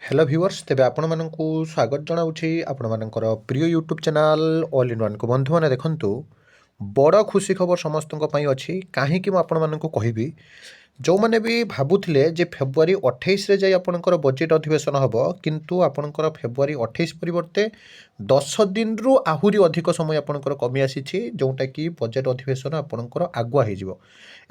Hello viewers तेबे आपको स्वागत जनाऊँगी आपणकर प्रिय YouTube channel all in one को बंधु मैंने देखु बड़ खुशी खबर समस्त अच्छी कहीं आपको कहबी जो मैंने भी भावुले फेब्रुआरी 28 रे जाई आपणकर बजेट अधिवेशन हम किंतु आपणकर फेब्रुआरी 28 परिवर्ते 10 दिन रु आहुरी अधिक समय आपणकर कमी आसी जोटा कि बजेट अधिवेशन आपणकर आगुआ हो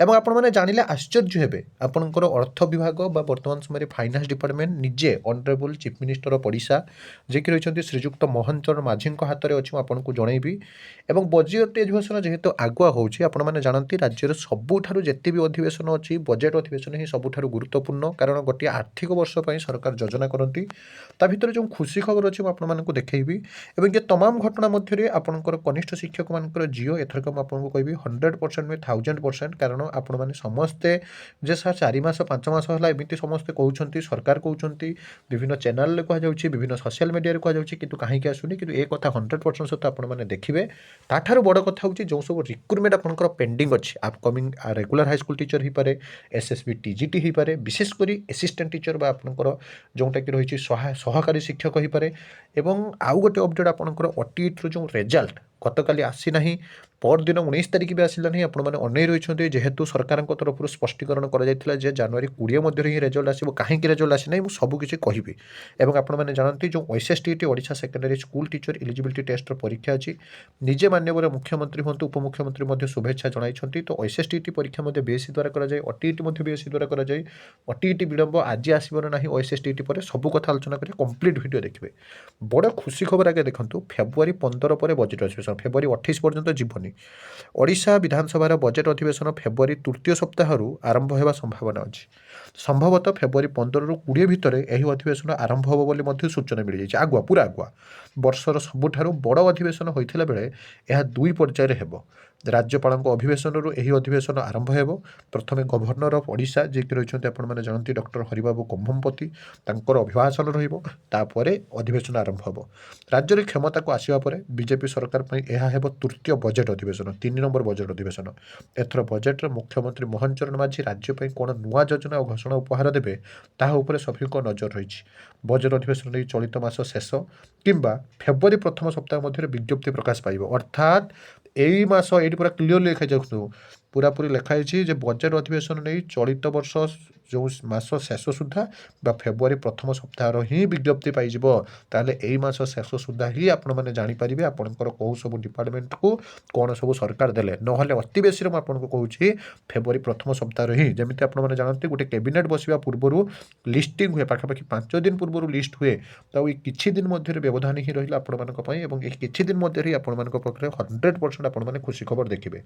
एवं आपण मैंने जानिले आश्चर्य हेबे आपणकर अर्थ विभाग बा वर्तमान समय फाइनान्स डिपार्टमेंट निजे ऑनरेबल चीफ मिनिस्टर पड़िशा जे कि रही श्रीजुक्त मोहन चरण माझी हाथ में अच्छी आपको जनइबी एवं बजेट अधिवेशन जेहेतु आगुआ होची आपण मैंने जानती राज्यर सबुठारु जेते भी अधिवेशन अच्छी बजेट अधिवेशन ही सबुठारु गुरुत्वपूर्ण कारण गोटे आर्थिक वर्ष पर सरकार योजना करती ता भीतर जो खुशी खबर अच्छी आपको देखी एवं ये तमाम घटना मध्य आपंकर कनिष्ठ शिक्षक मान झील एथरक मुझे कहि 100% में 1000% कारण आपण मैंने समस्ते जे सर 4 मास 5 मास है एमती समस्ते कहते सरकार कहते विभिन्न चैनल कहुच्छी विभिन्न सोशल मीडिया कहुच्छी कि कहीं आसुनी कि एक कथा 100% सहित आपने देखिए ताठार बड़ कथा हूँ जो सब रिक्रुटमेंट आपंकर पेंडिंग अच्छी अपकमिंग रेगुलर हाईस्कल टीचर हो पाए एसएसबी टीजीटी हो पाए विशेषकर असिस्टेंट टीचर बा आपंकर जोटा कि रही सहकारी शिक्षक हो पाए एवं आउ गोटे अपडेट आपंकर ओटीईटी जो रिजल्ट गतकाली आसी ना परदिन 19 तारिख भी आसला नहीं आपने अनै रही जेहेतु सरकार तरफ स्पष्टीकरण कर जनवरी 20 मध्य ही रेजल्ट आसो कहीं रेजल्ट आसी ना मुझे सबकि कहबी एवं आपने जानते जो SSTT Odisha secondary school teacher eligibility टेस्टर परीक्षा अच्छी निजे मान्यवर मुख्यमंत्री हूँ उपमुख्यमंत्री शुभेच्छा जनाई तो एसएसटीटी परीक्षा बीएससी द्वारा कराए ओटीईटी बीएससी द्वारा कराए ओटीईटी विलंब आज आसवर ना ओएसएसटीटी पर सब कथा आलोचना करें कंप्लीट वीडियो देखिए बड़ खुशी खबर आगे देखो फेब्रुआरी 15 पर बजेट अधिवेशन फेब्रुआरी 28 पर्यंत जीवनी ओडिशा विधानसभा बजेट अधिवेशन फेब्रुआरी तृतीय सप्ताह आरंभ होगा संभावना अच्छी संभवतः फेब्रुआरी 15 रु 20 भितर यह अधिवेशन आरंभ हो बोली सूचना मिल जाए आगुआ पूरा आगुआ वर्षर सबुठारु बड़ अधिवेशन होता बेले यह दुई पर्यायर हेब राज्यपाल अधिवेशन यह अधिवेशन आरंभ हो प्रथम गवर्नर ऑफ ओडिशा जी कि रही आपने जानते डॉक्टर हरिबाबू कुंभमपति अभिभाषण रहीपर अधिवेशन आरंभ हो राज्य क्षमता को आसवा बीजेपी सरकार यह हेब तृतीय बजेट अधिवेशन 3 नंबर बजेट अधिवेशन एथर बजेट्रे मुख्यमंत्री मोहन चरण माझी राज्य कौन नुआ योजना और घोषणा उपहार देवे ताहा सभी नजर रही बजेट अधिवेशन नहीं चलित मास शेष किंबा फेब्रुआरी प्रथम सप्ताह मध्य विज्ञप्ति प्रकाश पाइब अर्थात यही मास ये पूरा क्लीयरली लिखा जाऊ पूरापूरी लिखाई बजेट अधिवेशन नहीं चलित वर्ष जो मास शेष सुधा फेब्रुआरी प्रथम सप्ताह ही विज्ञप्ति पाइज ताले यही मास शेष सुधा ही आपने जानीपारे आपंकर कौ सब डिपार्टमेंट को कौन सब सरकार देले नहले अति बेसी आपको कहूँ फेब्रुआरी प्रथम सप्ताह ही जमी आपने जानते गोटे कैबिनेट बसवा पूर्व लिस्टिंग हुए पाखापाखि 5 दिन पूर्व लिस्ट हुए तो ये किछि दिन मध्य व्यवधान ही रहा आपण किछि दिन मध्य ही आपण 100% आपने खुशी खबर देखिए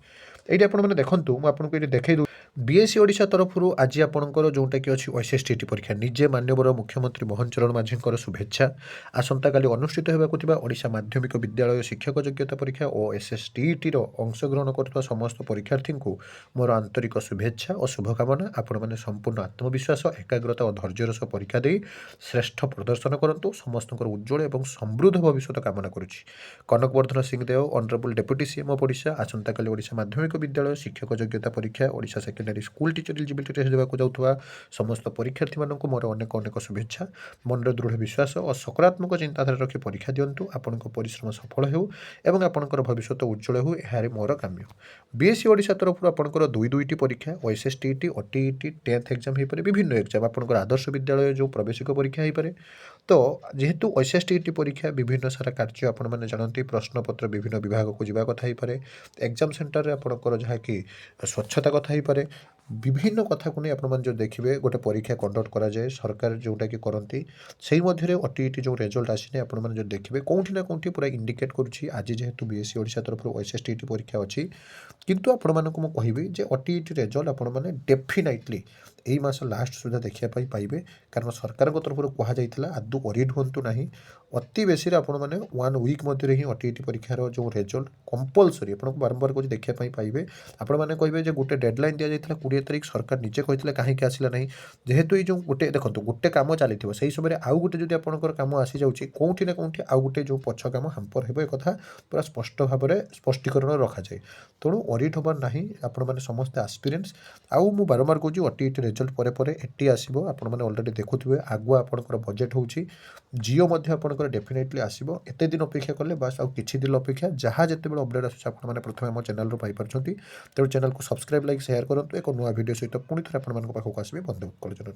ये आपने देखूँ मुझे ये देखा बीएससी ओडिशा तरफ आज आपंकर जोटा कि अच्छी एसएसटीटी परीक्षा निजे मान्यवर मुख्यमंत्री मोहन चरण माझी शुभेच्छा आसंता काली अनुष्ठित होगा ओडिशा माध्यमिक विद्यालय शिक्षक योग्यता परीक्षा और एसएसटीटी अंशग्रहण कर समस्त परीक्षार्थी को मोर आंतरिक शुभेच्छा और शुभकामना आपण मैंने संपूर्ण आत्मविश्वास एकाग्रता और धैर्यर सह परीक्षा दे श्रेष्ठ प्रदर्शन करूँ समस्त उज्जवल और समृद्ध भविष्य कामना करुच्ची Kanakvardhan Singhdeo honourable deputy CM of Odisha आसंता काली ओडिशा माध्यमिक विद्यालय शिक्षक योग्यता परीक्षा Odisha secondary school teacher eligibility test देवाक जाउथुवा समस्त परीक्षार्थी मानक मोर अनेक अनेक शुभेच्छा मन दृढ़ विश्वास और सकारात्मक चिंताधारा रखी परीक्षा दिंतु आपण परिश्रम सफल हो एवं आपंकर भविष्य उज्जवल हो यह मोर काम्य बीएससी ओडिशा तरफ आपंकर दुईटी परीक्षा ओएसएसटीटी ओटीईटी 10th एग्जाम हो पाए विभिन्न एग्जाम आपंकर आदर्श विद्यालय जो प्रवेशिक परीक्षा हो पाए तो जेहेतु ओएसएसटीटी परीक्षा विभिन्न सारा कार्य आपण मैंने जानते प्रश्नपत्र विभिन्न विभाग को जावा कथा पारे एग्जाम सेंटर आपंकर जहाँकि स्वच्छता कथा हो पारे विभिन्न कथा को नहीं आप जो देखिए गोटे परीक्षा कंडक्ट कराए सरकार जोटा कि करती से मध्य ओटीईटी जो रिजल्ट आसी आपने जो देखिए कौटी ना कौटी पूरा इंडिकेट करुच्ची आज जेहेतु बीएससी ओडिशा तरफ ओएसएसटीटी परीक्षा अच्छी किंतु आपण मानक मु कहबी जे ओटीईटी रिजल्ट आपण माने डेफिनेटली यही मास लास्ट सुधा देखा पाइबे कारण सरकार तरफ कहुला आदु वरीड हूँ ना अति बेसी आपण मैंने 1 वीक मध्य ही ओटीईटी परीक्षार जो रिजल्ट कंपलसरी आपको बारंबार कुछ देखा पाइबे आपण मैंने कहे गोटे डेडलाइन दि जाता तारीख सरकार निजे कहते कहीं आसला ना जेहेतु ये जो गोटे देखो गोटे कम चली से समय आउ गोटे जब आपंकर कम आसी जाऊँगी कौटी ना कौटी आउ गोटे जो पछ कम हाम्पर हो कथा पूरा स्पष्ट भाव में स्पष्टीकरण रखा जाए तेणु ऑडिट हबार ना आपण मैंने समस्ते आस्पिरेंट्स आउ मु बारंबार कहूँ ओटीईटी रिजल्ट पर एटी आसो आपण मैंने अलरेडी देखुए आगुआ आपंकर बजेट हो जियो आपंकर डेफिनेटली आसो एत दिन अपेक्षा कले बास आउ किछि दिन अपेक्षा जहाँ जिते अपडेट आसूँ आपने प्रथम आम चैनल पाइपर तेणु चैनल को सब्सक्राइब लाइक शेयर करूँ एक नुआ वीडियो सहित पुणी थे आपको आसबि बंद कर।